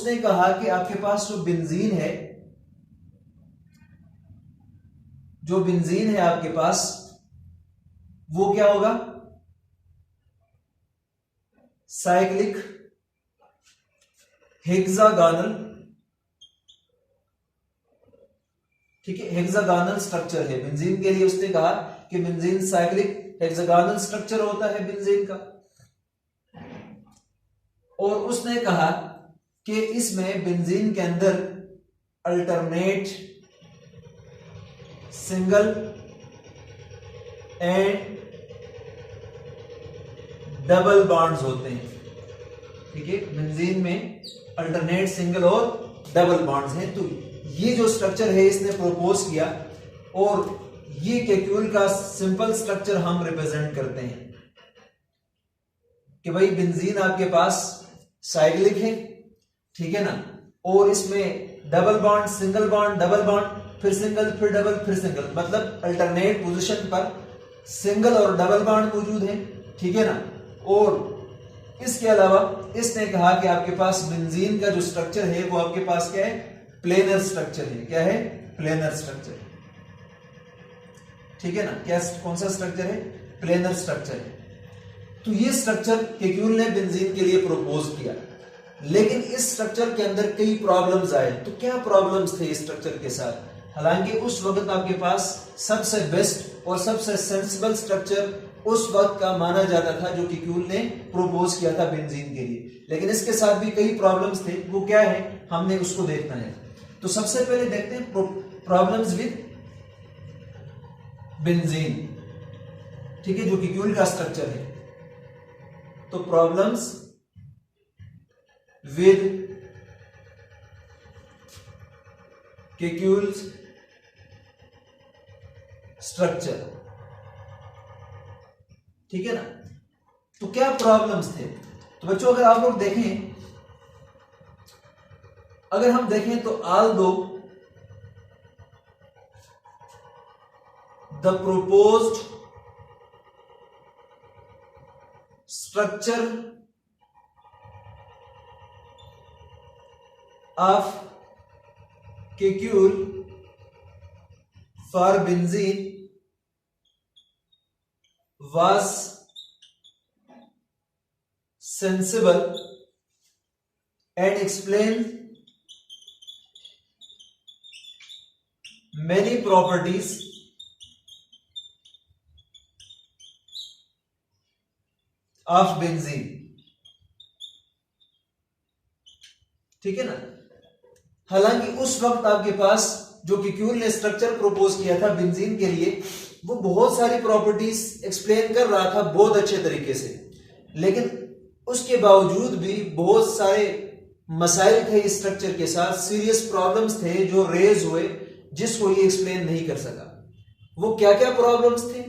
उसने कहा कि आपके पास जो बेंजीन है, आपके पास वो क्या होगा, साइक्लिक हेक्सागोनल, ठीक है, हेक्सागोनल स्ट्रक्चर है बेंजीन के लिए। उसने कहा कि बेंजीन साइक्लिक हेक्सागोनल स्ट्रक्चर होता है बेंजीन का। और उसने कहा कि इसमें बेंजीन के अंदर alternate single and double bonds होते हैं, ठीक है, बेंजीन में अल्टरनेट सिंगल और डबल बॉन्ड्स हैं। तो ये जो स्ट्रक्चर है इसने प्रोपोज किया, और ये केक्यूल का सिंपल स्ट्रक्चर हम रिप्रेजेंट करते हैं कि भाई बेंजीन आपके पास साइक्लिक है, ठीक है ना, और इसमें double bond, single bond, double bond, फिर सिंगल, फिर डबल, फिर सिंगल, मतलब अल्टरनेट पोजीशन पर सिंगल और डबल बॉन्ड मौजूद है, ठीक है ना। और इसके अलावा इसने कहा कि आपके पास बेंजीन का जो स्ट्रक्चर है वो आपके पास क्या है, प्लेनर स्ट्रक्चर है। क्या है, प्लेनर स्ट्रक्चर, ठीक है ना। क्या, कौन सा स्ट्रक्चर है, प्लेनर स्ट्रक्चर है। तो ये स्ट्रक्चर केक्यूल ने बेंजीन के लिए प्रपोज किया, लेकिन इस स्ट्रक्चर के अंदर कई प्रॉब्लम्स आए। तो क्या प्रॉब्लम्स थे इस स्ट्रक्चर के साथ? हालांकि उस वक्त आपके पास सबसे बेस्ट और सबसे सेंसिबल स्ट्रक्चर उस वक्त का माना जाता था जो केक्यूल ने प्रपोज किया था बेंजीन के लिए, लेकिन इसके साथ भी कई प्रॉब्लम्स थे। वो क्या है, हमने उसको देखना है। तो सबसे पहले देखते हैं प्रॉब्लम्स विद बेंजीन, ठीक है, जो केक्यूल का स्ट्रक्चर है। तो प्रॉब्लम्स विद केक्यूल्स स्ट्रक्चर, ठीक है ना। तो क्या प्रॉब्लम्स थे? तो बच्चों अगर आप लोग देखें, अगर हम देखें तो although the proposed structure of केक्यूल for benzene was sensible and explained many properties of benzene, ठीक है ना। हालांकि उस वक्त आपके पास जो केक्यूल ने स्ट्रक्चर प्रपोज किया था बेंजीन के लिए, वो बहुत सारी प्रॉपर्टीज एक्सप्लेन कर रहा था बहुत अच्छे तरीके से, लेकिन उसके बावजूद भी बहुत सारे मसाइल थे इस स्ट्रक्चर के साथ, सीरियस प्रॉब्लम्स थे जो रेज हुए, जिसको ये एक्सप्लेन नहीं कर सका। वो क्या क्या प्रॉब्लम्स थे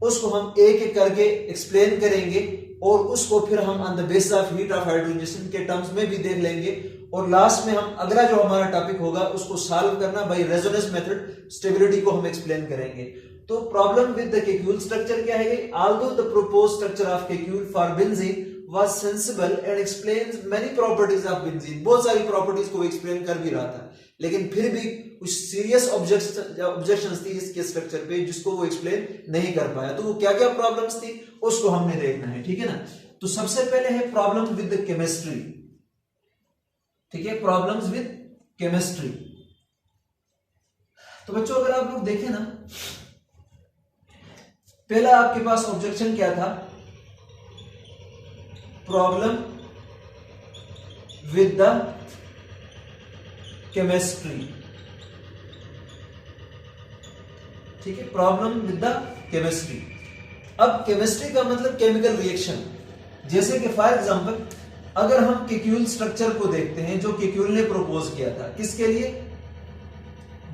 उसको हम एक एक करके एक्सप्लेन करेंगे, और उसको फिर हम on the basis of heat of hydrogenation के टर्म्स में भी देख लेंगे, और लास्ट में हम अगला जो हमारा टॉपिक होगा उसको सॉल्व करना बाय रेजोनेंस मेथड, स्टेबिलिटी को हम एक्सप्लेन करेंगे। तो problem with the Kekule structure क्या है? Although the proposed structure of Kekule for benzene was sensible and explains many properties of benzene, बहुत सारी प्रॉपर्टीज को एक्सप्लेन कर भी रहा था, लेकिन फिर भी कुछ सीरियस ऑब्जेक्शंस थी इसके स्ट्रक्चर पे जिसको वो एक्सप्लेन नहीं कर पाया। तो वो क्या क्या प्रॉब्लम्स थी उसको हमने देखना है, ठीक है ना। तो सबसे पहले है प्रॉब्लम विद द केमिस्ट्री, ठीक है, प्रॉब्लम्स विद केमिस्ट्री। तो बच्चों अगर आप लोग देखें ना, पहला आपके पास ऑब्जेक्शन क्या था? प्रॉब्लम विद द केमिस्ट्री, ठीक है, प्रॉब्लम विद द केमिस्ट्री। अब केमिस्ट्री का मतलब केमिकल रिएक्शन, जैसे कि फॉर एग्जांपल अगर हम केक्यूल स्ट्रक्चर को देखते हैं जो केक्यूल ने प्रपोज किया था, किसके लिए?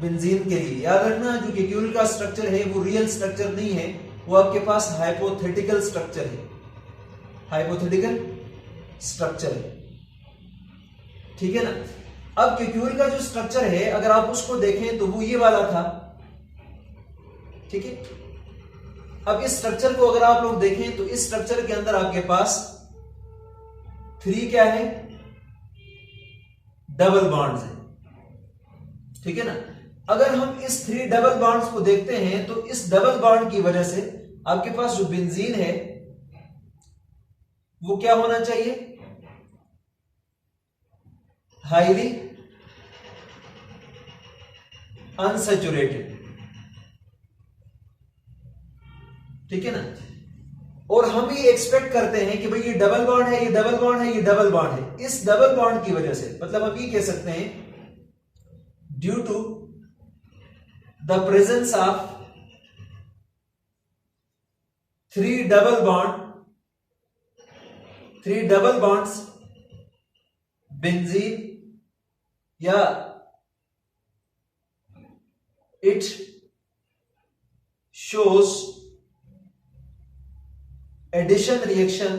बेंजीन के लिए। याद रखना जो केक्यूल का स्ट्रक्चर है वो रियल स्ट्रक्चर नहीं है, वो आपके पास हाइपोथेटिकल स्ट्रक्चर है, हाइपोथेटिकल स्ट्रक्चर है, ठीक है ना। अब केक्यूल का जो स्ट्रक्चर है अगर आप उसको देखें तो वो ये वाला था, ठीक है। अब इस स्ट्रक्चर को अगर आप लोग देखें तो इस स्ट्रक्चर के अंदर आपके पास 3 क्या है? डबल बॉन्ड्स हैं, ठीक है ना। अगर हम इस 3 डबल बॉन्ड्स को देखते हैं तो इस डबल बॉन्ड की वजह से आपके पास जो बेंजीन है वो क्या होना चाहिए, हाईली अनसैचुरेटेड, ठीक है ना। और हम ये एक्सपेक्ट करते हैं कि भाई ये डबल बॉन्ड है, ये डबल बॉन्ड है, ये डबल बॉन्ड है। इस डबल बॉन्ड की वजह से मतलब हम ये कह सकते हैं due to the presence of 3 double bonds benzene या it shows addition reaction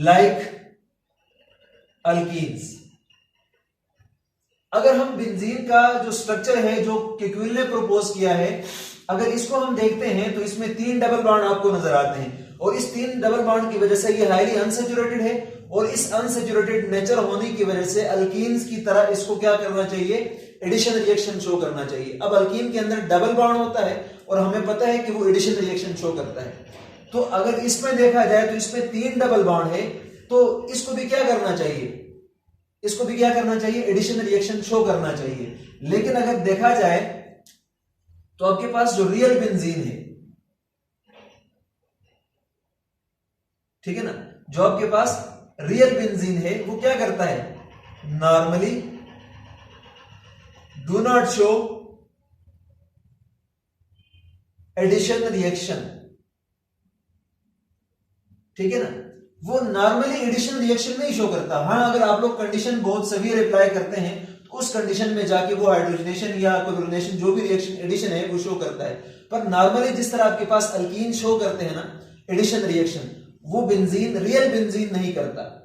like alkenes। अगर हम बेंजीन का जो स्ट्रक्चर है जो केक्यूल ने प्रपोज किया है, अगर इसको हम देखते हैं तो इसमें 3 डबल बॉन्ड आपको नजर आते हैं और इस 3 डबल बॉन्ड की वजह से ये हाईली अनसैचुरेटेड है और इस अनसैचुरेटेड नेचर होने की वजह से अल्कीन्स की तरह इसको क्या करना चाहिए, एडिशन रिएक्शन शो करना चाहिए। अब अल्कीन के अंदर डबल बॉन्ड होता है और हमें पता है कि वो एडिशन रिएक्शन शो करता है। तो अगर इसमें देखा जाए तो इसमें 3 डबल बॉन्ड है तो इसको भी क्या करना चाहिए, इसको भी क्या करना चाहिए, एडिशन रिएक्शन शो करना चाहिए। लेकिन अगर देखा जाए तो आपके पास जो रियल बेंजीन है, ठीक है ना, जो आपके पास रियल बेंजीन है वो क्या करता है, normally do not show addition reaction, ठीक है ना, वो नॉर्मली एडिशन रिएक्शन नहीं शो करता। हाँ, अगर आप लोग कंडीशन बहुत सवियर अप्लाई करते हैं तो उस कंडीशन में जाके वो हाइड्रोजनेशन या क्लोरीनेशन जो भी रिएक्शन एडिशन है वो शो करता है। पर नॉर्मली जिस तरह आपके पास अल्कीन शो करते हैं ना एडिशन रिएक्शन, वो बेंजीन रियल बेंजीन नहीं करता।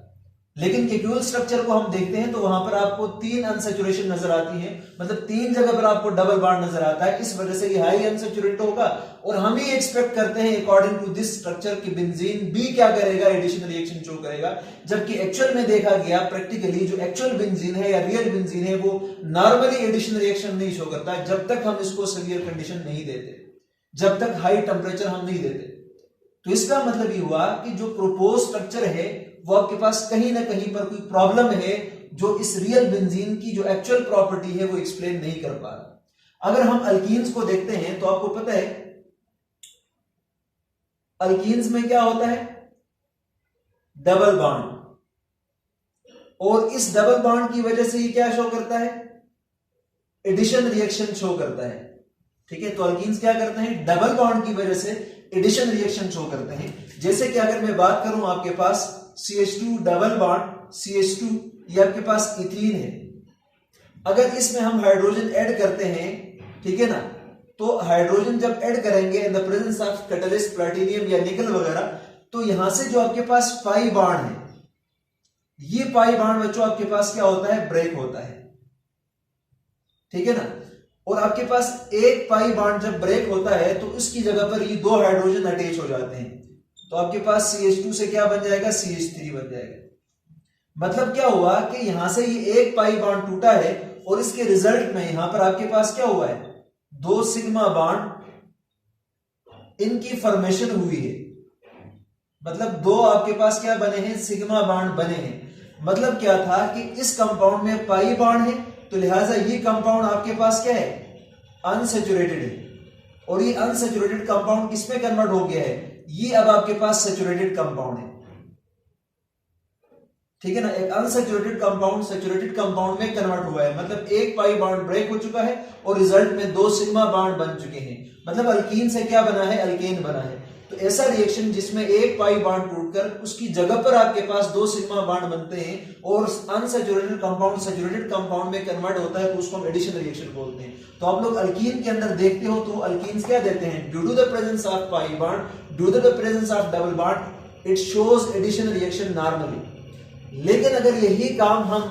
लेकिन केक्यूल स्ट्रक्चर को हम देखते हैं तो वहां पर आपको 3 अनसैचुरेशन नजर आती है, मतलब 3 जगह पर आपको डबल बॉन्ड नजर आता है। इस वजह से ये हाई अनसैचुरेटेड होगा और हम ही एक्सपेक्ट करते हैं अकॉर्डिंग टू दिस स्ट्रक्चर कि बेंजीन भी क्या करेगा, एडिशन रिएक्शन शो करेगा। जबकि एक्चुअल में देखा गया प्रैक्टिकली जो एक्चुअल बेंजीन है या रियल बेंजीन है वो नॉर्मली एडिशन रिएक्शन नहीं शो करता जब तक हम इसको सीवियर कंडीशन नहीं देते, जब तक हाई टेम्परेचर हम नहीं देते। तो इसका मतलब ये हुआ कि जो प्रोपोज स्ट्रक्चर है वो आपके पास कहीं ना कहीं पर कोई प्रॉब्लम है जो इस रियल बेंजीन की जो एक्चुअल प्रॉपर्टी है वो एक्सप्लेन नहीं कर पा रहा। अगर हम अल्कीन्स को देखते हैं तो आपको पता है अल्कीन्स में क्या होता है, डबल बॉन्ड, और इस डबल बॉन्ड की वजह से ये क्या शो करता है, एडिशन रिएक्शन शो करता है, ठीक है। तो अल्कीन्स क्या करते हैं, डबल बॉन्ड की वजह से एडिशन रिएक्शन शो करते हैं। जैसे कि अगर मैं बात करूं आपके पास CH2 डबल बॉन्ड CH2 ये आपके पास इथीन है, अगर इसमें हम हाइड्रोजन ऐड करते हैं, ठीक है ना, तो हाइड्रोजन जब ऐड करेंगे in the presence of catalyst platinum या निकल वगैरह, तो यहां से जो आपके पास पाई बॉन्ड है, ये पाई बॉन्ड बच्चों आपके पास क्या होता है, ब्रेक होता है, ठीक है ना। और आपके पास एक पाई बॉन्ड जब ब्रेक होता है तो उसकी जगह पर ये 2 हाइड्रोजन अटैच हो जाते हैं, तो आपके पास CH2 से क्या बन जाएगा, CH3 बन जाएगा। मतलब क्या हुआ कि यहां से ये एक पाई बॉन्ड टूटा है और इसके रिजल्ट में यहां पर आपके पास क्या हुआ है, 2 सिग्मा बॉन्ड इनकी फॉर्मेशन हुई है। मतलब 2 आपके पास क्या बने हैं, सिग्मा बॉन्ड बने हैं। मतलब क्या था कि इस कंपाउंड में पाई बॉन्ड है तो लिहाजा ये कंपाउंड आपके पास क्या है, अनसैचुरेटेड है, और ये अनसैचुरेटेड कंपाउंड किसमें कन्वर्ट हो गया है, ये अब आपके पास सैचुरेटेड कंपाउंड है, ठीक है ना। एक अनसैचुरेटेड कंपाउंड सैचुरेटेड कंपाउंड में कन्वर्ट हुआ है, मतलब एक पाई बॉन्ड ब्रेक हो चुका है और रिजल्ट में 2 सिग्मा बॉन्ड बन चुके हैं। मतलब अल्कीन से क्या बना है, अल्केन बना है। तो ऐसा रिएक्शन जिसमें एक पाई बॉन्ड टूटकर उसकी जगह पर आपके पास 2 सिग्मा बॉन्ड बनते हैं और अनसैचुरेटेड कंपाउंड सैचुरेटेड कंपाउंड में कन्वर्ट होता है तो उसको हम एडिशन रिएक्शन बोलते हैं। तो आप लोग अल्कीन के अंदर देखते हो तो अल्कीन्स क्या देते हैं, due to the presence of pi bond, due to the presence of double bond, it shows addition reaction normally. लेकिन अगर यही काम हम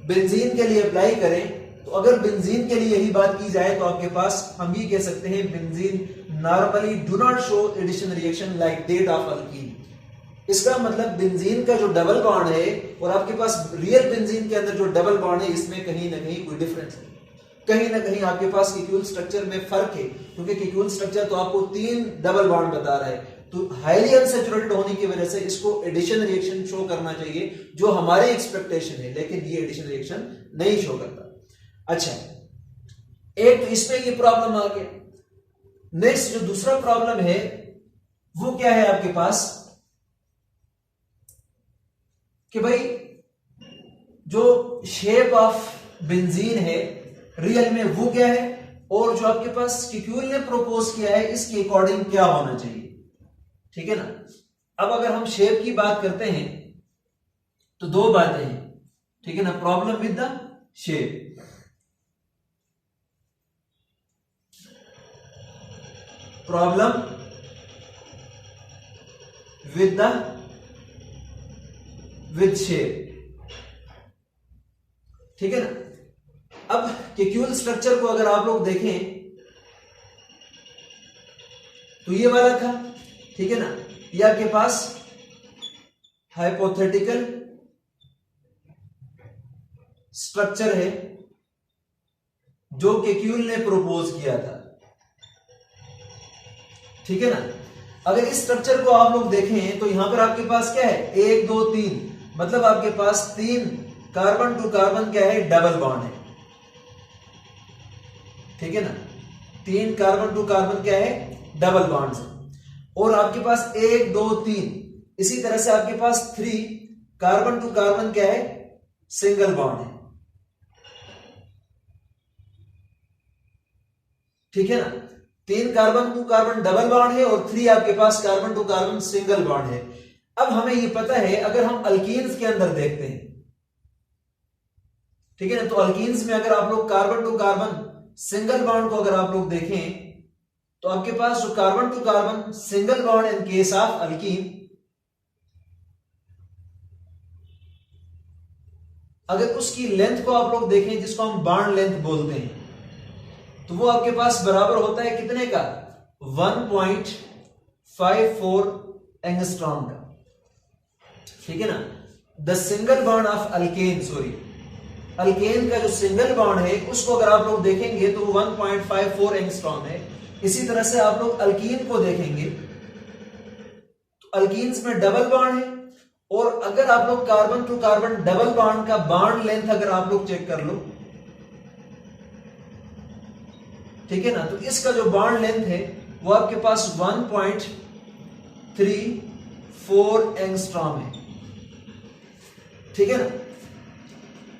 बेंजीन के लिए अप्लाई करें तो अगर बेंजीन के लिए यही बात की जाए तो आपके पास हम ये कह सकते हैं benzene normally do not show addition reaction like that of alkene. इसका मतलब बेंजीन का जो डबल बॉन्ड है और आपके पास रियल बेंजीन के अंदर जो डबल बॉन्ड है, इसमें कहीं ना कहीं कोई डिफरेंस है, कहीं ना कहीं आपके पास कीक्यूल स्ट्रक्चर में फर्क है, क्योंकि कीक्यूल स्ट्रक्चर तो आपको 3 डबल बॉन्ड बता रहा है, तो हाईली अनसैचुरेटेड होने की वजह से इसको एडिशन रिएक्शन शो करना चाहिए जो हमारे एक्सपेक्टेशन है, लेकिन ये एडिशन रिएक्शन नहीं शो करता। अच्छा, एक तो इसमें ये प्रॉब्लम आ गया। नेक्स्ट जो दूसरा प्रॉब्लम है वो क्या है आपके पास कि भाई जो शेप ऑफ बेंजीन है रियल में वो क्या है, और जो आपके पास कीक्यूल ने प्रपोज किया है इसके अकॉर्डिंग क्या होना चाहिए। ठीक है ना। अब अगर हम शेप की बात करते हैं तो 2 बातें हैं, ठीक है ना। Problem with the shape, problem with shape, ठीक है ना। अब कीक्यूल स्ट्रक्चर को अगर आप लोग देखें तो ये वाला था, ठीक है ना। ये आपके पास हाइपोथेटिकल स्ट्रक्चर है जो कीक्यूल ने प्रपोज किया था, ठीक है ना। अगर इस स्ट्रक्चर को आप लोग देखें तो यहां पर आपके पास क्या है, 1 2 3, मतलब आपके पास 3 कार्बन टू कार्बन क्या है, डबल बॉन्ड है, ठीक है ना। 3 कार्बन टू कार्बन क्या है, डबल बॉन्ड्स है। और आपके पास 1 2 3, इसी तरह से आपके पास 3 कार्बन टू कार्बन क्या है, सिंगल बॉन्ड है, ठीक है ना। 3 carbon to carbon double bond है और 3 आपके पास carbon to carbon single bond है। अब हमें यह पता है, अगर हम अल्कीन्स के अंदर देखते हैं, ठीक है ना, तो अल्कीन्स में अगर आप लोग carbon to carbon single bond को अगर आप लोग देखें तो आपके पास जो carbon to carbon single bond in case of alkene, अगर उसकी लेंथ को आप लोग देखें जिसको हम बॉन्ड लेंथ बोलते हैं, तो वो आपके पास बराबर होता है कितने का, 1.54 एंगस्ट्रॉम का, ठीक है ना। The single bond of alkane, sorry alkane का जो सिंगल बॉन्ड है उसको अगर आप लोग देखेंगे तो 1.54 एंगस्ट्रॉम है। इसी तरह से आप लोग अल्कीन को देखेंगे तो अल्कीन्स में डबल बॉन्ड है, और अगर आप लोग carbon to carbon double bond का बॉन्ड लेंथ अगर आप लोग चेक कर लो, ठीक है ना, तो इसका जो बॉन्ड लेंथ है वो आपके पास 1.34 एंगस्ट्रॉम है, ठीक है ना।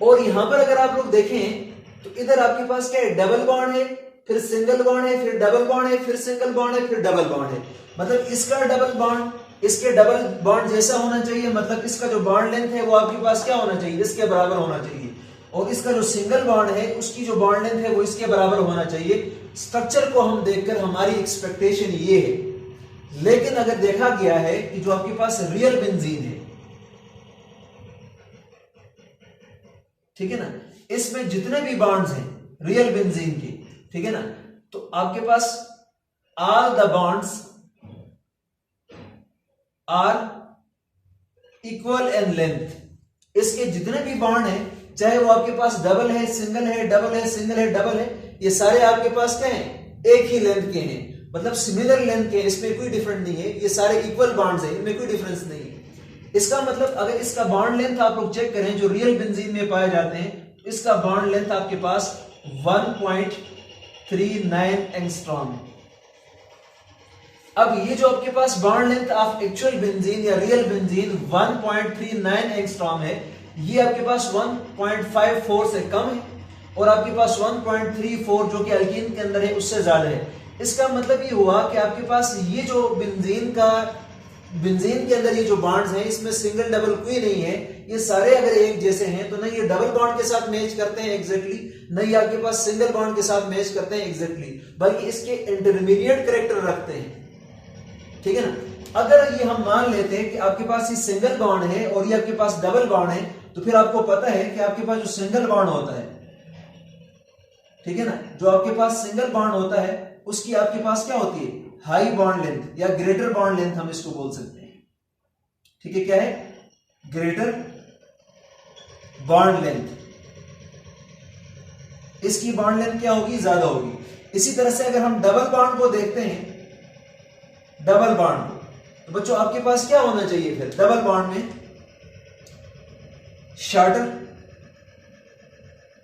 और यहां पर अगर आप लोग देखें तो इधर आपके पास क्या है, डबल बॉन्ड है, फिर सिंगल बॉन्ड है, फिर डबल बॉन्ड है, फिर सिंगल बॉन्ड है, फिर डबल बॉन्ड है। मतलब इसका डबल बॉन्ड इसके डबल बॉन्ड जैसा होना चाहिए, मतलब इसका जो बॉन्ड लेंथ है वो आपके पास क्या होना चाहिए, इसके बराबर होना चाहिए। और इसका जो सिंगल बॉन्ड है उसकी जो बॉन्ड लेंथ है वो इसके बराबर होना चाहिए। स्ट्रक्चर को हम देखकर हमारी एक्सपेक्टेशन ये है, लेकिन अगर देखा गया है कि जो आपके पास रियल बेंजीन है, ठीक है ना, इसमें जितने भी बॉन्ड्स हैं रियल बेंजीन के, ठीक है ना, तो आपके पास all the bonds are equal in length. इसके जितने भी बॉन्ड हैं, चाहे वो आपके पास डबल है, सिंगल है, डबल है, सिंगल है, डबल है, ये सारे आपके पास क्या हैं, एक ही लेंथ के हैं, मतलब सिमिलर लेंथ के हैं, इसमें कोई डिफरेंस नहीं है, ये सारे इक्वल बॉन्ड्स हैं, इनमें कोई डिफरेंस नहीं है। इसका मतलब अगर इसका बॉन्ड लेंथ आप लोग चेक करें जो रियल बेंजीन में पाए जाते हैं, तो इसका बॉन्ड लेंथ आपके पास 1.39 एंगस्ट्रॉम है। अब ये जो आपके पास bond length of actual benzene या रियल बेंजीन 1.39 एंगस्ट्रॉम है, ये आपके पास 1.54 से कम है, और आपके पास 1.34 जो कि अल्कीन के अंदर है उससे ज्यादा है। इसका मतलब ये हुआ कि आपके पास ये जो बेंजीन के अंदर ये जो बॉन्ड्स हैं इसमें सिंगल डबल कोई नहीं है, ये सारे अगर एक जैसे हैं तो ना ये डबल बॉन्ड के साथ मैच करते हैं एग्जैक्टली, ना ये आपके पास सिंगल बॉन्ड के साथ मैच करते हैं एग्जैक्टली, बल्कि इसके इंटरमीडिएट कैरेक्टर रखते हैं, ठीक है ना। अगर ये हम मान लेते हैं कि आपके पास ये सिंगल बॉन्ड है और ये आपके पास डबल बॉन्ड है, तो फिर आपको पता है कि आपके पास जो सिंगल बॉन्ड होता है, ठीक है ना, जो आपके पास सिंगल बॉन्ड होता है उसकी आपके पास क्या होती है, हाई बॉन्ड लेंथ या ग्रेटर बॉन्ड लेंथ हम इसको बोल सकते हैं, ठीक है, क्या है, ग्रेटर बॉन्ड लेंथ, इसकी बॉन्ड लेंथ क्या होगी, ज्यादा होगी। इसी तरह से अगर हम डबल बॉन्ड को देखते हैं, डबल बॉन्ड, तो बच्चों आपके पास क्या होना चाहिए फिर डबल बॉन्ड में, शॉर्टर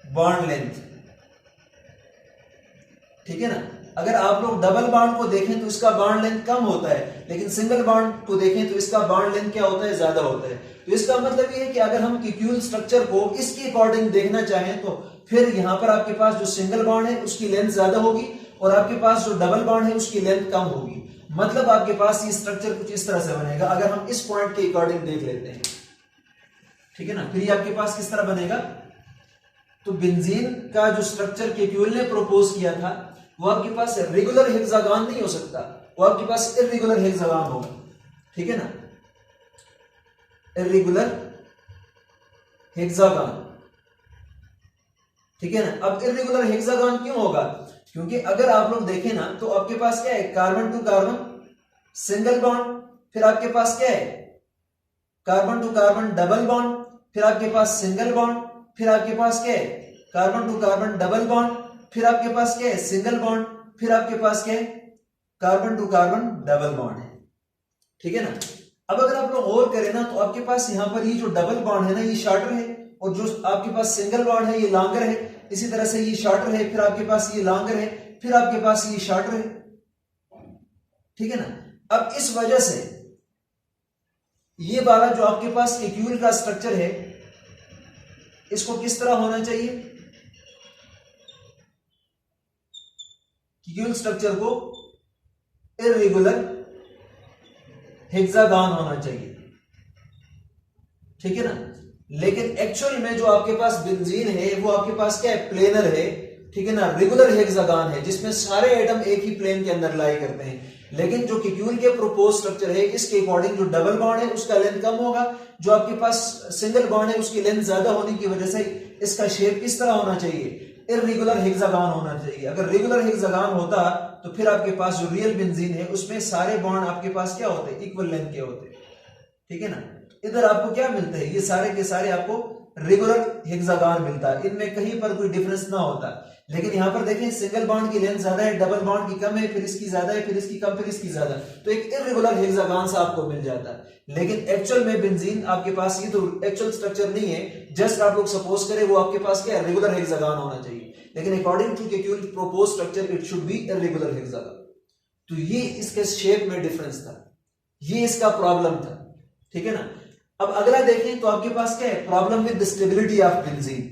बॉन्ड लेंथ, ठीक है ना। अगर आप लोग डबल बॉन्ड को देखें तो इसका बॉन्ड लेंथ कम होता है, लेकिन सिंगल बॉन्ड को देखें तो इसका बॉन्ड लेंथ क्या होता है, ज्यादा होता है। तो इसका मतलब ये है कि अगर हम क्यूल स्ट्रक्चर को इसके अकॉर्डिंग देखना चाहें तो फिर यहां पर आपके पास जो सिंगल बॉन्ड है उसकी लेंथ ज्यादा होगी और आपके पास जो डबल बॉन्ड है उसकी लेंथ कम होगी। मतलब आपके पास ये स्ट्रक्चर कुछ इस तरह से बनेगा, अगर हम इस पॉइंट के अकॉर्डिंग देख लेते हैं, ठीक है ना। फिर ये आपके पास किस तरह बनेगा, तो बेंजीन का जो स्ट्रक्चर केक्यूल ने प्रपोज किया था वो आपके पास रेगुलर हेक्सागन नहीं हो सकता, वो आपके पास इर्रेगुलर हेक्सागन होगा, ठीक है ना, इर्रेगुलर हेक्सागन, ठीक है ना। अब इर्रेगुलर हेक्सागन क्यों होगा, क्योंकि अगर आप लोग देखें ना तो आपके पास क्या है, carbon to carbon single bond, फिर आपके पास क्या है, carbon to carbon double bond, फिर आपके पास सिंगल बॉन्ड, फिर आपके पास क्या है, carbon to carbon double bond, फिर आपके पास क्या है, सिंगल बॉन्ड, फिर आपके पास क्या है, carbon to carbon double bond है, ठीक है ना। अब अगर आप लोग गौर करें ना तो आपके पास यहां पर ये जो डबल बॉन्ड है ना ये शॉर्टर है, और जो आपके पास सिंगल बॉन्ड है ये लॉन्गर है, इसी तरह से ये शॉर्टर है, फिर आपके पास ये लॉन्गर है, फिर आपके पास ये शॉर्टर है, ठीक है ना। अब इस वजह से ये वाला जो आपके पास केक्यूल का स्ट्रक्चर है इसको किस तरह होना चाहिए, केक्यूल स्ट्रक्चर को इर्रेगुलर हेक्सागन होना चाहिए, ठीक है ना। लेकिन एक्चुअल में जो आपके पास बेंजीन है वो आपके पास क्या है, प्लेनर है, ठीक है ना, रेगुलर हेक्सागन है जिसमें सारे एटम एक ही प्लेन के अंदर लाई करते हैं। लेकिन जो केक्यूल के प्रोपोज स्ट्रक्चर है इसके अकॉर्डिंग जो डबल बॉन्ड है उसका लेंथ कम होगा, जो आपके पास सिंगल बॉन्ड है उसकी लेंथ ज्यादा होने की वजह से इसका शेप किस तरह होना चाहिए, इर्रेगुलर हेक्सागन होना चाहिए। अगर रेगुलर हेक्सागन होता तो फिर आपके पास जो रियल बेंजीन है उसमें सारे बॉन्ड आपके पास क्या होते, इक्वल लेंथ के होते, ठीक है ना। इधर आपको क्या मिलते हैं, ये सारे के सारे आपको रेगुलर हेक्सागन मिलता है, इनमें कहीं पर कोई डिफरेंस ना होता। लेकिन यहां पर देखें सिंगल बॉन्ड की लेंथ ज्यादा है, डबल बॉन्ड की कम है, फिर इसकी ज्यादा है, फिर इसकी कम, फिर इसकी ज्यादा, तो एक इर्रेगुलर हेक्सागन सा आपको मिल जाता है। लेकिन एक्चुअल में बेंजीन आपके पास ये तो एक्चुअल स्ट्रक्चर नहीं है, जस्ट आप लोग सपोज करें वो आपके पास क्या है, रेगुलर हेक्सागन होना चाहिए, लेकिन according to Kekule propose structure it should be irregular hexagon. तो ये इसके शेप में डिफरेंस था, ये इसका प्रॉब्लम था, ठीक है ना। अब अगला देखें तो आपके पास क्या है, problem with the stability of benzene,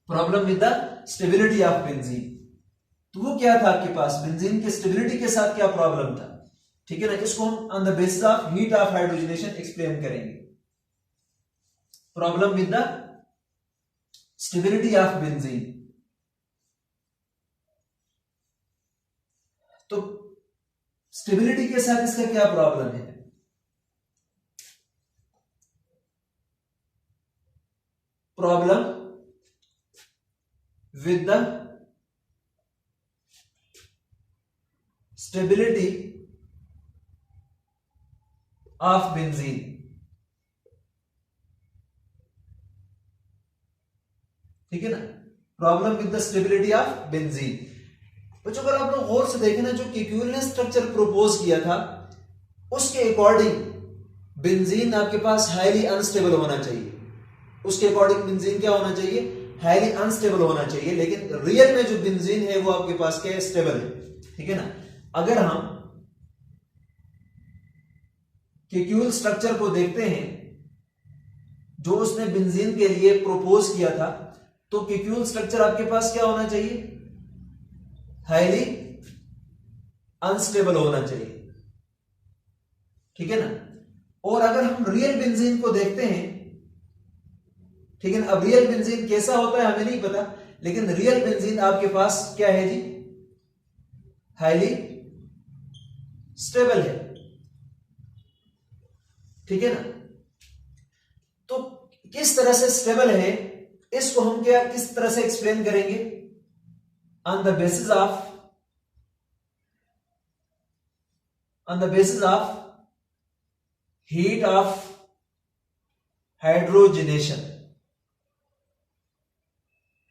problem with the stability of benzene. तो वो क्या था आपके पास, बेंजीन के स्टेबिलिटी के साथ क्या प्रॉब्लम था, ठीक है ना। इसको हम on the basis of heat of hydrogenation explain करेंगे। Problem with the stability of benzene, तो स्टेबिलिटी के साथ इसका क्या प्रॉब्लम है, problem with the stability of benzene, ठीक है ना, problem with the stability of benzene. बच्चों अगर आप लोग गौर से देखें ना, जो केक्यूल ने स्ट्रक्चर प्रोपोज किया था उसके अकॉर्डिंग बेंजीन आपके पास हाईली अनस्टेबल होना चाहिए, उसके अकॉर्डिंग बेंजीन क्या होना चाहिए, हाईली अनस्टेबल होना चाहिए। लेकिन रियल में जो बेंजीन है वो आपके पास क्या है, स्टेबल है, ठीक है ना। अगर हम केक्यूल स्ट्रक्चर को देखते हैं जो उसने बेंजीन के लिए प्रोपोज किया था, तो केक्यूल स्ट्रक्चर आपके पास क्या होना चाहिए, हाईली अनस्टेबल होना चाहिए, ठीक है ना। और अगर हम रियल बेंजीन को देखते हैं, ठीक है ना, अब रियल बेंजीन कैसा होता है हमें नहीं पता, लेकिन रियल बेंजीन आपके पास क्या है जी, हाईली स्टेबल है, ठीक है ना। तो किस तरह से स्टेबल है इसको हम क्या किस तरह से एक्सप्लेन करेंगे, on the basis of heat of hydrogenation,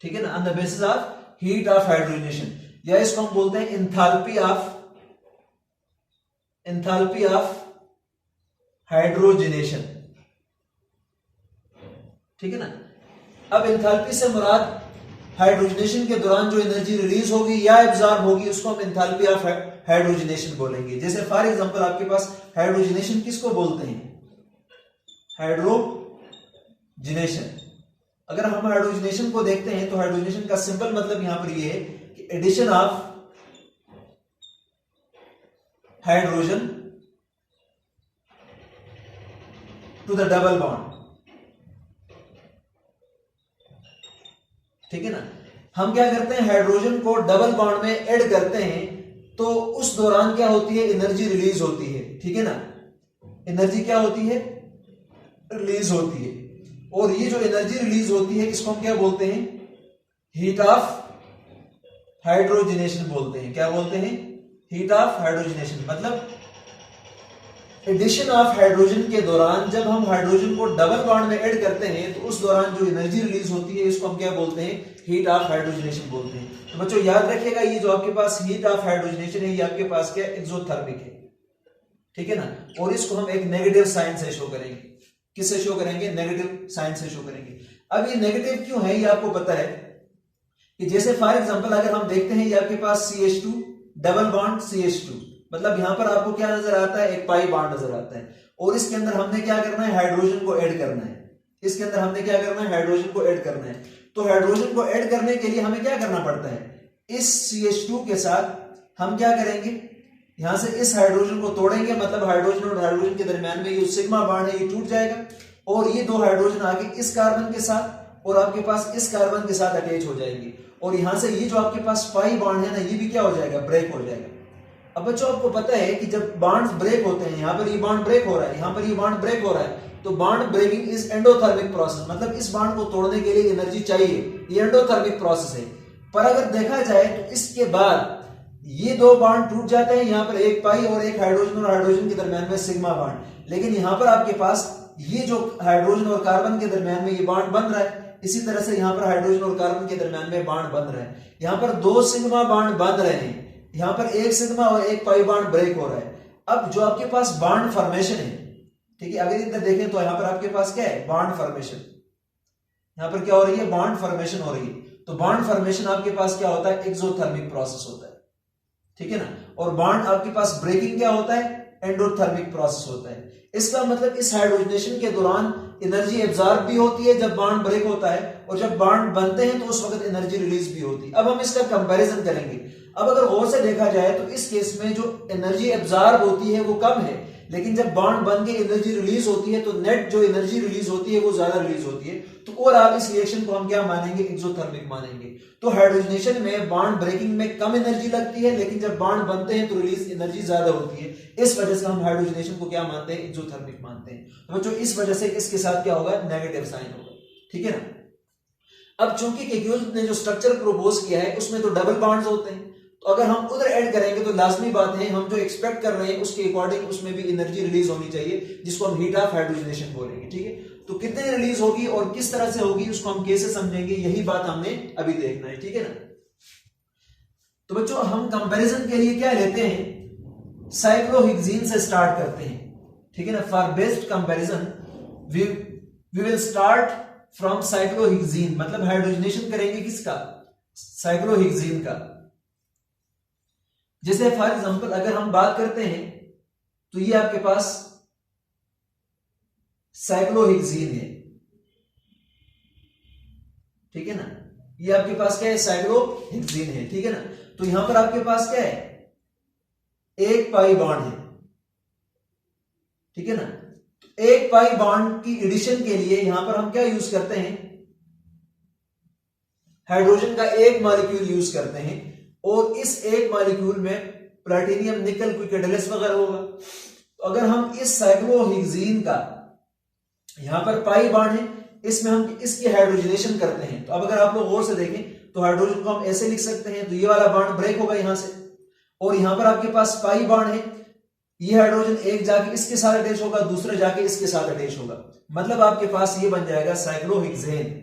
ठीक है ना, on the basis of heat of hydrogenation, या इसको हम बोलते हैं एंथैल्पी ऑफ हाइड्रोजनेशन, ठीक है ना। अब एंथैल्पी से मुराद हाइड्रोजनेशन के दौरान जो एनर्जी रिलीज होगी या एब्जॉर्ब होगी उसको हम एंथैल्पी ऑफ हाइड्रोजनेशन बोलेंगे। जैसे फॉर एग्जांपल आपके पास हाइड्रोजनेशन किसको बोलते हैं, हाइड्रोजनेशन। अगर हम हाइड्रोजनेशन को देखते हैं तो हाइड्रोजनेशन का सिंपल मतलब यहां पर ये है कि addition of hydrogen to the double bond, ठीक है ना। हम क्या करते हैं, हाइड्रोजन को डबल बॉन्ड में ऐड करते हैं तो उस दौरान क्या होती है, एनर्जी रिलीज होती है, ठीक है ना। एनर्जी क्या होती है, रिलीज होती है। और ये जो एनर्जी रिलीज होती है इसको हम क्या बोलते हैं, हीट ऑफ हाइड्रोजनेशन बोलते हैं। क्या बोलते हैं, हीट ऑफ हाइड्रोजनेशन। मतलब एडिशन ऑफ हाइड्रोजन के दौरान जब हम हाइड्रोजन को डबल बॉन्ड में ऐड करते हैं तो उस दौरान जो एनर्जी रिलीज होती है इसको हम क्या बोलते हैं, हीट ऑफ हाइड्रोजनेशन बोलते हैं। तो बच्चों याद रखिएगा, ये जो आपके पास हीट ऑफ हाइड्रोजनेशन है ये आपके पास क्या एक्सोथर्मिक है, ठीक है ना। और इसको हम एक नेगेटिव साइन से शो करेंगे। किससे शो करेंगे, नेगेटिव साइन से शो करेंगे। अब ये नेगेटिव क्यों है ये आपको पता है कि जैसे फॉर एग्जांपल अगर हम देखते हैं ये आपके पास CH2 डबल बॉन्ड CH2, मतलब यहां पर आपको क्या नजर आता है, एक पाई बॉन्ड नजर आता है। और इसके अंदर हमने क्या करना है, हाइड्रोजन को ऐड करना है। इसके अंदर हमने क्या करना है, हाइड्रोजन को ऐड करना है। तो हाइड्रोजन को ऐड करने के लिए हमें क्या करना पड़ता है, इस CH2 के साथ हम क्या करेंगे, यहां से इस हाइड्रोजन को तोड़ेंगे, मतलब हाइड्रोजन और हाइड्रोजन के दरमियान में ये सिग्मा बॉन्ड है ये टूट जाएगा और ये दो हाइड्रोजन आगे इस कार्बन के साथ और आपके पास इस कार्बन के साथ अटैच हो जाएंगे। और यहां से ये जो आपके पास पाई बॉन्ड है ना ये भी क्या हो जाएगा, ब्रेक हो जाएगा। अब बच्चों आपको पता है कि जब बॉन्ड्स ब्रेक होते हैं, यहां पर ये बॉन्ड ब्रेक हो रहा है, यहां पर ये बॉन्ड ब्रेक हो रहा है, तो bond breaking is endothermic process, मतलब इस बॉन्ड को तोड़ने के लिए एनर्जी चाहिए, ये एंडोथर्मिक प्रोसेस है। पर अगर देखा जाए तो इसके बाद ये दो बॉन्ड टूट जाते हैं, यहां पर एक पाई और एक हाइड्रोजन और हाइड्रोजन के दरमियान में सिग्मा बॉन्ड। लेकिन यहां पर आपके पास ये जो हाइड्रोजन और कार्बन के दरमियान में ये बॉन्ड बन रहा है, इसी तरह से यहां पर हाइड्रोजन और कार्बन के दरमियान में बॉन्ड बन रहा है। यहां पर दो सिग्मा बॉन्ड बन रहे हैं, यहां पर एक सिग्मा और एक पाई बॉन्ड ब्रेक हो रहा है। अब जो आपके पास बॉन्ड फॉर्मेशन है, ठीक है, अगर इधर देखें तो यहां पर आपके पास क्या है, बॉन्ड फॉर्मेशन। यहां पर क्या हो रही है, बॉन्ड फॉर्मेशन हो रही है। तो बॉन्ड फॉर्मेशन आपके पास क्या होता है, एक्सोथर्मिक प्रोसेस होता है, ठीक है ना। और बॉन्ड आपके पास ब्रेकिंग क्या होता है, एंडोथर्मिक प्रोसेस होता है। इसका मतलब इस हाइड्रोजनेशन के दौरान एनर्जी एब्जॉर्ब भी होती है जब बॉन्ड ब्रेक होता है, और जब बॉन्ड बनते हैं तो उस वक्त एनर्जी रिलीज भी होती है। अब हम इसका कंपैरिजन करेंगे। अब अगर गौर से देखा जाए तो इस केस में जो एनर्जी एब्जॉर्ब होती है वो कम है, लेकिन जब बॉन्ड बन के एनर्जी रिलीज होती है तो नेट जो एनर्जी रिलीज होती है वो ज्यादा रिलीज होती है। तो ओवरऑल इस रिएक्शन को हम क्या मानेंगे, एक्सोथर्मिक मानेंगे। तो हाइड्रोजनेशन में बॉन्ड ब्रेकिंग में कम एनर्जी लगती है, लेकिन जब बॉन्ड बनते हैं तो रिलीज एनर्जी ज्यादा होती है। इस वजह से हम हाइड्रोजनेशन को क्या मानते हैं, एक्सोथर्मिक मानते हैं। तो जो इस वजह से इसके साथ क्या होगा, नेगेटिव साइन होगा, ठीक है ना। अब चूंकि केक्यूल ने जो स्ट्रक्चर प्रपोज किया है उसमें तो डबल बॉन्ड्स होते हैं, तो अगर हम उधर ऐड करेंगे तो लाजमी बात है हम जो एक्सपेक्ट कर रहे हैं उसके अकॉर्डिंग उसमें भी एनर्जी रिलीज होनी चाहिए, जिसको हम हीट ऑफ हाइड्रोजनेशन बोलेंगे, ठीक है। तो कितने रिलीज होगी और किस तरह से होगी उसको हम कैसे समझेंगे, यही बात हमने अभी देखना है, ठीक है ना। तो बच्चों हम कंपैरिजन के लिए क्या लेते हैं, साइक्लोहेक्सीन से स्टार्ट करते हैं, ठीक है ना। For best comparison we will start from cyclohexene, मतलब हाइड्रोजनेशन करेंगे किसका, साइक्लोहेक्सीन का। जैसे फॉर एग्जांपल अगर हम बात करते हैं तो ये आपके पास साइक्लोहेक्सीन है, ठीक है ना। ये आपके पास क्या है, साइक्लोहेक्सीन है, ठीक है ना। तो यहां पर आपके पास क्या है, एक पाई बॉन्ड है, ठीक है ना। तो एक पाई बॉन्ड की एडिशन के लिए यहां पर हम क्या यूज करते हैं, हाइड्रोजन का एक मॉलिक्यूल यूज करते हैं, और इस एक मॉलिक्यूल में प्लैटिनियम, निकल, कोई कैटलिस्ट वगैरह होगा। तो अगर हम इस साइक्लोहेक्सीन का यहां पर पाई बॉन्ड है, इसमें हम इसकी हाइड्रोजनेशन करते हैं। तो अब अगर आप लोग गौर से देखें तो हाइड्रोजन को हम ऐसे लिख सकते हैं, तो ये वाला बॉन्ड ब्रेक होगा यहां से, और यहां पर आपके पास पाई बॉन्ड है, ये हाइड्रोजन एक जाके इसके साथ अटैच होगा, दूसरा जाके इसके साथ अटैच होगा, मतलब आपके पास ये बन जाएगा साइक्लोहेक्सेन।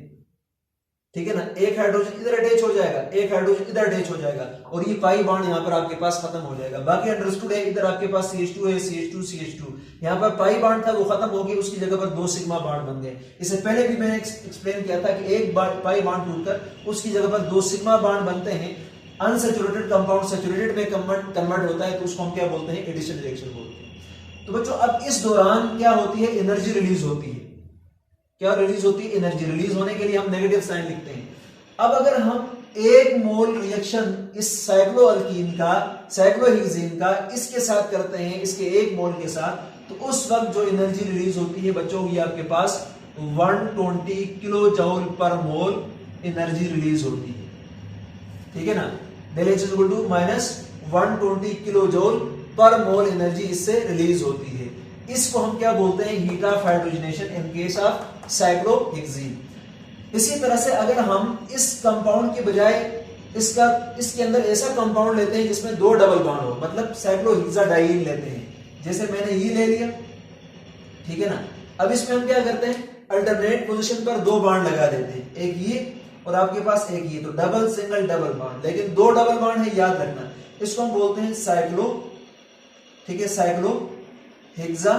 ठीक है ना, एक हाइड्रोजन इधर अटैच हो जाएगा, एक हाइड्रोजन इधर अटैच हो जाएगा, और ये पाई बॉन्ड यहां पर आपके पास खत्म हो जाएगा। बाकी अंडरस्टूड है, इधर आपके पास CH2 है, CH2 यहां पर पाई बॉन्ड था वो खत्म हो गया, उसकी जगह पर 2 सिग्मा बॉन्ड बन गए। इससे पहले भी मैंने एक्सप्लेन किया था कि एक पाई बॉन्ड टूटकर उसकी जगह पर 2 सिग्मा बॉन्ड बनते हैं। अनसैचुरेटेड कंपाउंड सैचुरेटेड में कन्वर्ट होता है, तो उसको हम क्या बोलते हैं, एडिशन रिएक्शन बोलते हैं। तो बच्चों अब इस दौरान क्या होती है, एनर्जी रिलीज होती है। क्या रिलीज होती है, एनर्जी। रिलीज होने के लिए हम नेगेटिव साइन लिखते हैं। अब अगर हम 1 मोल रिएक्शन इस साइक्लोअल्कीन का, साइक्लोहेक्सेन का इसके साथ करते हैं, इसके 1 मोल के साथ, तो उस वक्त जो एनर्जी रिलीज होती है बच्चों, ये आपके पास 120 किलो जूल पर मोल एनर्जी रिलीज होती है। ठीक है ना, del H equal to minus 120 kilo joule पर मोल एनर्जी इससे रिलीज होती है। इसको हम क्या बोलते हैं, heat of hydrogenation in case of cyclohexane. इसी तरह से अगर हम इस कंपाउंड के बजाय इसके अंदर ऐसा कंपाउंड लेते हैं जिसमें 2 डबल बॉन्ड हो, मतलब साइक्लोहेक्साडाइन लेते हैं, जैसे मैंने ये ले लिया। ठीक है ना, अब इसमें हम क्या करते हैं, अल्टरनेट पोजीशन पर 2 बॉन्ड लगा देते हैं, एक ये और आपके पास एक ये, तो डबल सिंगल डबल बॉन्ड, लेकिन 2 डबल बॉन्ड है, याद रखना। इसको हम बोलते हैं साइक्लो। ठीक है, साइक्लोहेक्सा।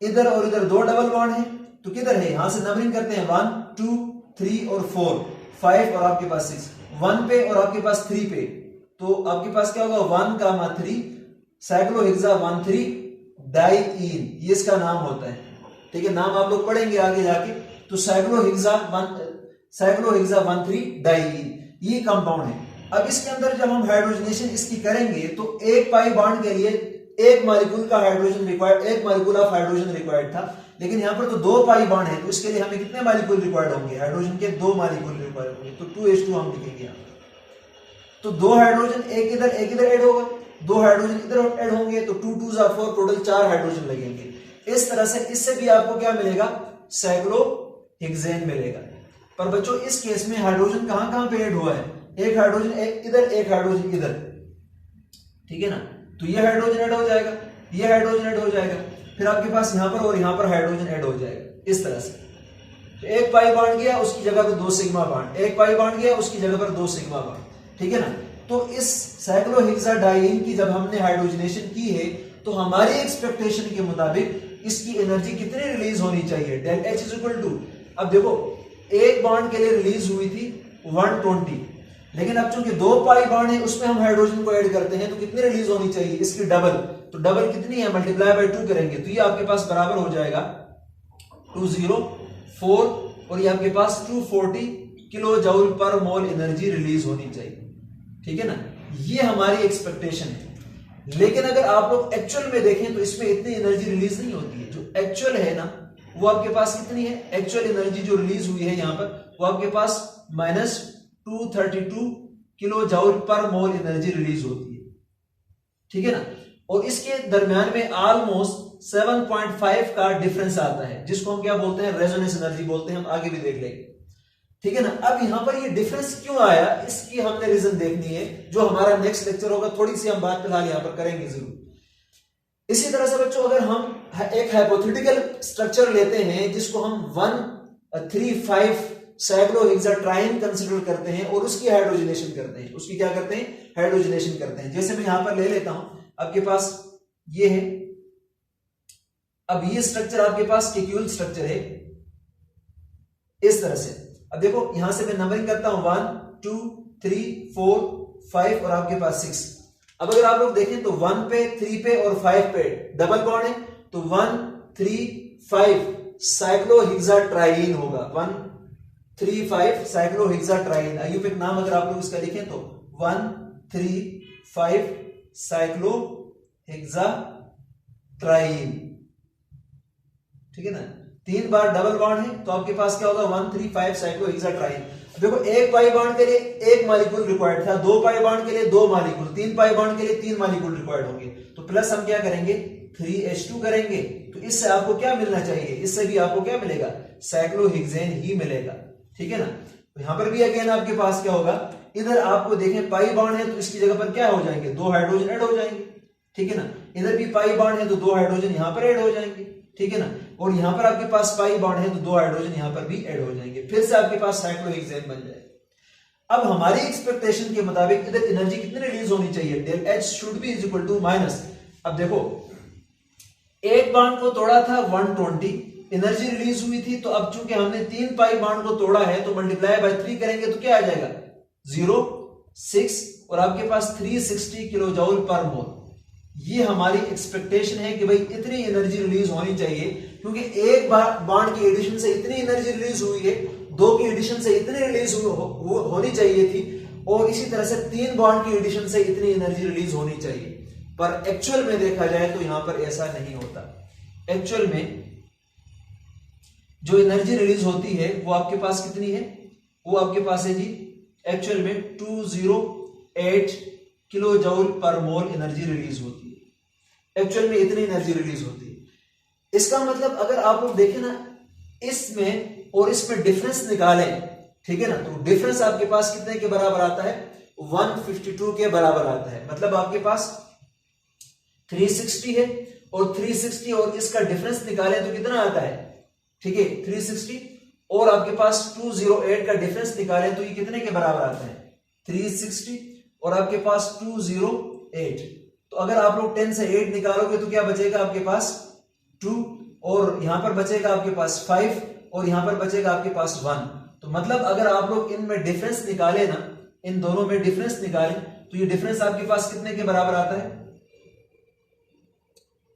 इधर और इधर 2 डबल बॉन्ड है, तो किधर है, यहां से नंबरिंग करते हैं 1 2 3 और 4 5 और आपके पास 6, 1 पे और आपके पास 3 पे, तो आपके पास क्या होगा 1, 3 साइक्लोहेक्सा 13 डाइईन, ये इसका नाम होता है। ठीक है, नाम आप लोग पढ़ेंगे आगे जाके। तो साइक्लोहेक्सा 13 डाइईन ये कंपाउंड है। अब इसके अंदर जब हम हाइड्रोजनेशन इसकी करेंगे तो एक पाई बॉन्ड के लिए 1 मॉलिक्यूल का hydrogen required, 1 molecule of hydrogen required था, लेकिन यहां पर तो 2 पाई बॉन्ड है, तो इसके लिए हमें कितने मॉलिक्यूल रिक्वायर्ड होंगे, हाइड्रोजन के 2 मॉलिक्यूल रिक्वायर्ड होंगे, तो 2H2 हम लिखेंगे यहां। तो 2 हाइड्रोजन एक इधर ऐड होगा, 2 हाइड्रोजन इधर ऐड होंगे, तो 2 2 4 टोटल 4 हाइड्रोजन लगेंगे। इस तरह से इससे भी आपको क्या मिलेगा, साइक्लोहेक्सेन मिलेगा। पर बच्चों इस केस में हाइड्रोजन कहां पे ऐड हुआ है, एक हाइड्रोजन इधर, एक हाइड्रोजन इधर। ठीक है ना, तो ये हाइड्रोजन ऐड हो जाएगा, ये हाइड्रोजन ऐड हो जाएगा, फिर आपके पास यहां पर और यहां पर हाइड्रोजन ऐड हो जाएगा, इस तरह से। तो एक पाई बॉन्ड गया, उसकी जगह पर 2 सिग्मा बॉन्ड, एक पाई बॉन्ड गया, उसकी जगह पर 2 सिग्मा बॉन्ड। ठीक है ना, तो इस साइक्लोहेक्साडाइन की जब हमने हाइड्रोजनेशन की है, तो हमारी एक्सपेक्टेशन के मुताबिक इसकी एनर्जी कितनी रिलीज होनी चाहिए, del H is equal to, अब देखो एक बॉन्ड के लिए रिलीज हुई थी 120, लेकिन अब चूंकि 2 पाई बॉन्ड है उसमें हम हाइड्रोजन को ऐड करते हैं, तो कितनी रिलीज होनी चाहिए, इसकी डबल। तो डबल कितनी है, मल्टीप्लाई बाय 2 करेंगे, तो ये आपके पास बराबर हो जाएगा 204, और ये आपके पास 240 किलो जूल पर मोल एनर्जी रिलीज होनी चाहिए। ठीक है ना, ये हमारी एक्सपेक्टेशन है। लेकिन अगर आप लोग एक्चुअल में देखें तो इसमें इतनी एनर्जी रिलीज नहीं होती है। जो एक्चुअल है ना, वो आपके पास कितनी है, एक्चुअल एनर्जी जो रिलीज हुई है यहां पर, वो आपके पास -232 किलो जूल पर मोल एनर्जी रिलीज होती है। ठीक है ना, और इसके दरमियान में ऑलमोस्ट 7.5 का डिफरेंस आता है, जिसको हम क्या बोलते हैं, रेजोनेंस एनर्जी बोलते हैं, हम आगे भी देख लेंगे। ठीक है ना, अब यहां पर ये डिफरेंस क्यों आया, इसकी हमने रीजन देखनी है, जो हमारा नेक्स्ट लेक्चर होगा, थोड़ी सी हम बात फिलहाल यहां पर करेंगे जरूर। इसी तरह से बच्चों अगर हम एक हाइपोथेटिकल स्ट्रक्चर लेते हैं जिसको हम 135 साइक्लोहेक्साट्राइन कंसीडर करते हैं और उसकी हाइड्रोजनेशन करते हैं, उसकी क्या करते हैं, हाइड्रोजनेशन करते हैं। जैसे मैं यहां पर ले लेता हूं, आपके पास ये है, अब ये स्ट्रक्चर आपके पास केक्यूल स्ट्रक्चर है इस तरह से। अब देखो यहां से मैं नंबरिंग करता हूं 1 2 3 4 5 और आपके पास 6। अब अगर आप लोग देखें तो 1 पे 3 पे और 5 पे डबल बॉन्ड है, तो 1 3 5 साइक्लोहेक्साट्राइन होगा, 1 3 5 साइक्लोहेक्साट्राइन। आयुर्वेदिक नाम अगर आप लोग इसका लिखें तो 1 3 5 साइक्लोहेक्साट्राइन। ठीक है ना, 3 बार डबल बॉन्ड है, तो आपके पास क्या होगा 1 3 5 साइक्लोहेक्साट्राइन। देखो एक पाई बॉन्ड के लिए 1 मॉलिक्यूल रिक्वायर्ड था, 2 पाई बॉन्ड के लिए 2 मॉलिक्यूल, 3 पाई बॉन्ड के लिए 3 मॉलिक्यूल रिक्वायर्ड होंगे, तो प्लस हम क्या करेंगे 3H2 करेंगे, तो इससे आपको क्या मिलना चाहिए, इससे भी आपको क्या मिलेगा, साइक्लोहेक्सेन ही मिलेगा। ठीक है ना, तो यहां पर भी अगेन आपके पास क्या होगा, इधर आपको देखें पाई बॉन्ड है, तो इसकी जगह पर क्या हो जाएंगे, 2 हाइड्रोजन ऐड हो जाएंगे। ठीक है ना, इधर भी पाई बॉन्ड है तो 2 हाइड्रोजन यहां पर ऐड हो जाएंगे, ठीक है ना, और यहां पर आपके पास पाई बॉन्ड है तो 2 हाइड्रोजन यहां पर भी ऐड हो जाएंगे, फिर से आपके पास साइक्लोहेक्सेन बन जाएगा। अब हमारी एक्सपेक्टेशन के मुताबिक इधर एनर्जी कितनी रिलीज होनी चाहिए, del H should be is equal to minus, अब देखो एक बॉन्ड को तोड़ा था 120 एनर्जी रिलीज हुई थी, तो अब चूंकि हमने 3 पाई बॉन्ड को तोड़ा है तो मल्टीप्लाई बाय 3 करेंगे तो क्या आ जाएगा 0, 6 और आपके पास 360 किलो जूल पर मोल। ये हमारी एक्सपेक्टेशन है कि भाई इतनी एनर्जी रिलीज होनी चाहिए, क्योंकि एक बॉन्ड की एडिशन से इतनी एनर्जी रिलीज हुई है, 2 की एडिशन से इतनी रिलीज होनी चाहिए थी, और इसी तरह से 3 बॉन्ड की एडिशन से इतनी एनर्जी रिलीज होनी चाहिए। पर एक्चुअल में देखा जाए तो यहां पर ऐसा नहीं होता। एक्चुअल में जो एनर्जी रिलीज होती है वो आपके पास कितनी है, वो आपके पास है जी एक्चुअल में 208 किलो जूल पर मोल एनर्जी रिलीज होती है। एक्चुअल में इतनी एनर्जी रिलीज होती है। इसका मतलब अगर आप लोग देखें ना, इसमें और इसमें डिफरेंस निकालें, ठीक है ना, तो डिफरेंस आपके पास कितने के बराबर आता है 152 के बराबर आता है। मतलब आपके पास 360 है और 360 और इसका डिफरेंस निकालें तो कितना आता है, ठीक है 360 और आपके पास 208 का डिफरेंस निकालें तो ये कितने के बराबर आता है 360 और आपके पास 208। तो अगर आप लोग 10 से 8 निकालोगे तो क्या बचेगा आपके पास 2 और यहां पर बचेगा आपके पास 5 और यहां पर बचेगा आपके पास 1। तो मतलब अगर आप लोग इनमें डिफरेंस निकाले ना, इन दोनों में डिफरेंस निकालें तो ये डिफरेंस आपके पास कितने के बराबर आता है,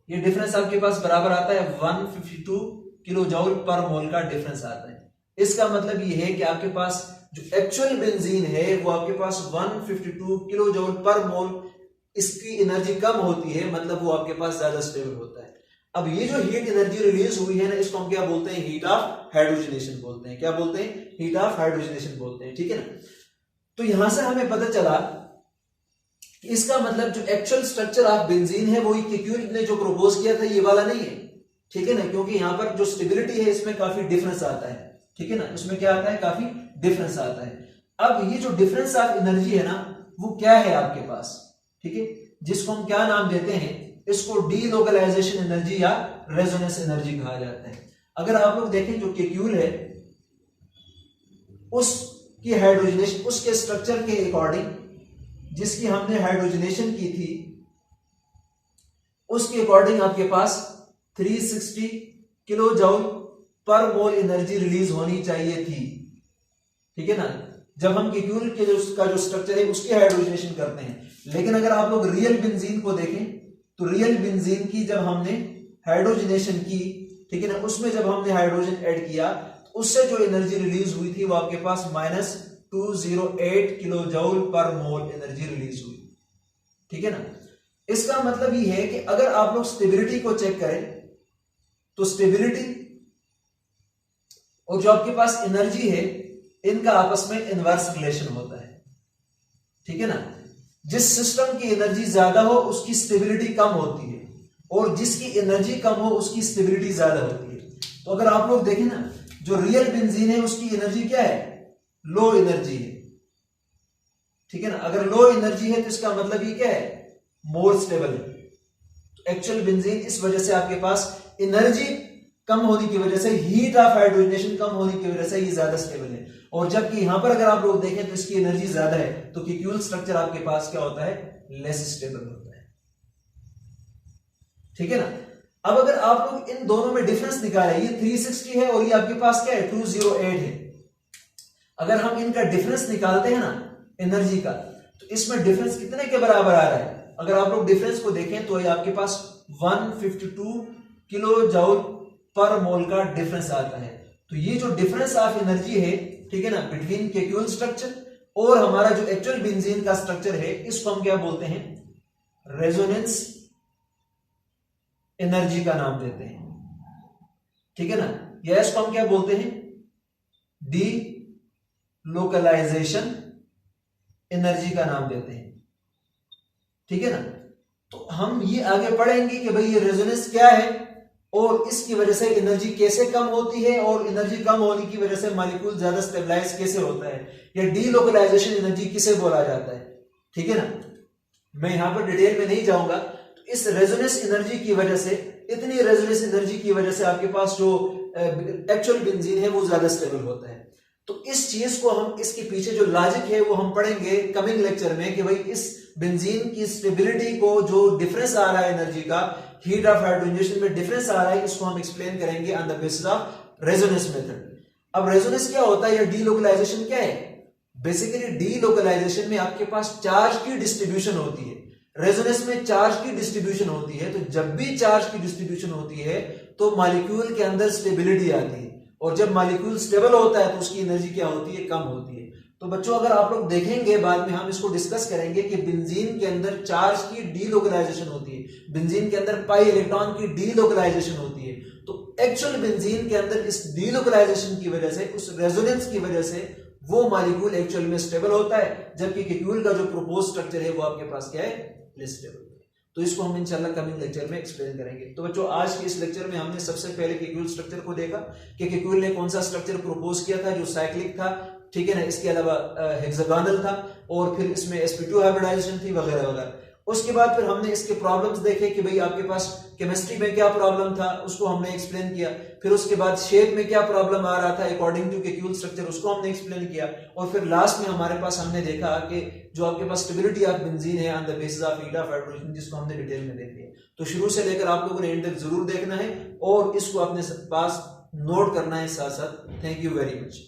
ये डिफरेंस आपके पास बराबर आता है 152 किलो जूल पर मोल का डिफरेंस आता है। इसका मतलब ये है कि आपके पास जो एक्चुअल बेंजीन है वो आपके पास 152 किलो जूल पर मोल इसकी एनर्जी कम होती है, मतलब वो आपके पास ज्यादा स्टेबल होता है। अब ये जो हीट एनर्जी रिलीज हुई है ना, इसको हम क्या बोलते हैं, हीट ऑफ हाइड्रोजनेशन बोलते हैं। क्या बोलते हैं, हीट ऑफ हाइड्रोजनेशन बोलते हैं, ठीक है ना। तो यहां से हमें पता चला कि इसका मतलब जो एक्चुअल स्ट्रक्चर ऑफ बेंजीन है वो क्यूल ने जो प्रपोज किया था ये वाला नहीं है, ठीक है ना, क्योंकि यहां पर जो स्टेबिलिटी है इसमें काफी डिफरेंस आता है, ठीक है ना, इसमें क्या आता है, काफी डिफरेंस आता है। अब ये जो डिफरेंस ऑफ एनर्जी है ना वो क्या है आपके पास, ठीक है, जिसको हम क्या नाम देते हैं, इसको डीलोकलाइजेशन एनर्जी या रेजोनेंस एनर्जी कहा जाता है। अगर आप लोग देखें जो क्यूल है उसकी हाइड्रोजनेशन, उसके स्ट्रक्चर के अकॉर्डिंग जिसकी हमने हाइड्रोजनेशन की थी उसके अकॉर्डिंग आपके पास 360 किलो जूल पर मोल एनर्जी रिलीज होनी चाहिए थी, ठीक है ना, जब हम क्यूल के जो स्ट्रक्चर है उसकी हाइड्रोजनेशन करते हैं। लेकिन अगर आप लोग रियल बेंजीन को देखें तो रियल बेंजीन की जब हमने हाइड्रोजनेशन की, ठीक है ना, उसमें जब हमने हाइड्रोजन ऐड किया तो उससे जो एनर्जी रिलीज हुई थी वो आपके पास -208 किलो जूल पर मोल एनर्जी रिलीज हुई, ठीक है ना। इसका मतलब ये है कि अगर आप लोग स्टेबिलिटी को चेक करें तो स्टेबिलिटी और जो आपके पास एनर्जी है इनका आपस में इनवर्स रिलेशन होता है, ठीक है ना। जिस सिस्टम की एनर्जी ज्यादा हो उसकी स्टेबिलिटी कम होती है और जिसकी एनर्जी कम हो उसकी स्टेबिलिटी ज्यादा होती है। तो अगर आप लोग देखें ना, जो रियल बेंजीन है उसकी एनर्जी क्या है, लो एनर्जी है, ठीक है ना। अगर लो एनर्जी है तो इसका मतलब ये क्या है, मोर स्टेबल है। तो एक्चुअल बेंजीन इस वजह से आपके पास एनर्जी कम होने की वजह से, हीट ऑफ हाइड्रोजनेशन कम होने की वजह से ये ज्यादा स्टेबल है। और जबकि यहां पर अगर आप लोग देखें तो इसकी एनर्जी ज्यादा है तो क्यूल स्ट्रक्चर आपके पास क्या होता है, लेस स्टेबल होता है, ठीक है ना। अब अगर आप लोग इन दोनों में डिफरेंस निकालें, ये 360 है और ये आपके पास क्या है 208 है। अगर हम इनका डिफरेंस निकालते हैं ना एनर्जी का, तो इसमें डिफरेंस कितने के बराबर आ रहा है, अगर आप लोग डिफरेंस को देखें तो ये आपके पास 152 किलो जूल पर मोल का डिफरेंस आता है। तो ये जो डिफरेंस ऑफ एनर्जी है, ठीक है ना, बिटवीन क्यूल स्ट्रक्चर और हमारा जो एक्चुअल बेंजीन का स्ट्रक्चर है, इसको हम क्या बोलते हैं, रेजोनेंस एनर्जी का नाम देते हैं, ठीक है ना, या इसको हम क्या बोलते हैं, डी लोकलाइजेशन एनर्जी का नाम देते हैं, ठीक है ना। तो हम ये आगे पढ़ेंगे कि भाई ये रेजोनेंस क्या है और इसकी वजह से एनर्जी कैसे कम होती है और एनर्जी कम होने की वजह से मॉलिक्यूल ज्यादा स्टेबलाइज कैसे होता है, या डीलोकलाइजेशन एनर्जी किसे बोला जाता है, ठीक है ना। मैं यहां पर डिटेल में नहीं जाऊंगा। तो इस रेजोनेंस एनर्जी की वजह से, इतनी रेजोनेंस एनर्जी की वजह से आपके पास जो एक्चुअल बेंजीन है वो ज्यादा स्टेबल होता है। तो इस चीज को हम, इसके पीछे जो लॉजिक है वो हम पढ़ेंगे कमिंग लेक्चर में कि भाई इस बेंजीन की स्टेबिलिटी को जो डिफरेंस आ रहा है एनर्जी का, हीट ऑफ हाइड्रोजनेशन में डिफरेंस आ रहा है, इसको हम एक्सप्लेन करेंगे on the basis of resonance method. अब रेजोनेंस क्या होता है या डीलोकलाइजेशन क्या है? बेसिकली डीलोकलाइजेशन में आपके पास चार्ज की डिस्ट्रीब्यूशन होती है। रेजोनेंस में चार्ज की डिस्ट्रीब्यूशन होती है, तो जब भी चार्ज की डिस्ट्रीब्यूशन होती है तो मॉलिक्यूल के अंदर स्टेबिलिटी आती है, और जब मॉलिक्यूल स्टेबल होता है तो उसकी एनर्जी क्या होती है? कम होती है। तो बच्चों अगर आप लोग देखेंगे, बाद में हम इसको डिस्कस करेंगे कि बेंजीन के अंदर चार्ज की डीलोकलाइजेशन होती है, बेंजीन के अंदर पाई इलेक्ट्रॉन की डीलोकलाइजेशन होती है। तो एक्चुअल बेंजीन के अंदर इस डीलोकलाइजेशन की वजह से, उस रेजोनेंस की वजह से वो मॉलिक्यूल एक्चुअल में स्टेबल होता है, जबकि केक्यूल का जो प्रोपोज स्ट्रक्चर है वो आपके पास क्या है? स्टेबल। तो इसको हम इंशाल्लाह कमिंग लेक्चर में एक्सप्लेन करेंगे। तो बच्चों आज के इस लेक्चर में हमने सबसे पहले केक्यूल स्ट्रक्चर को देखा कि केक्यूल ने कौन सा स्ट्रक्चर प्रोपोज किया था जो साइक्लिक था, ठीक है ना, इसके अलावा हेक्सागोनल था, और फिर इसमें sp2 हाइब्रिडाइजेशन थी वगैरह वगैरह। उसके बाद फिर हमने इसके प्रॉब्लम्स देखे कि भाई आपके पास केमिस्ट्री में क्या प्रॉब्लम था, उसको हमने एक्सप्लेन किया। फिर उसके बाद शेप में क्या प्रॉब्लम आ रहा था अकॉर्डिंग टू केक्यूल स्ट्रक्चर, उसको हमने एक्सप्लेन किया। और फिर लास्ट में हमारे पास हमने देखा कि जो आपके पास स्टेबिलिटी ऑफ बेंजीन है on the basis of heat of hydrogen, जिसको हमने डिटेल में देख लिया। तो शुरू से लेकर आप लोगों ने एंड तक जरूर देखना है और इसको अपने पास नोट करना है साथ साथ। Thank you very much.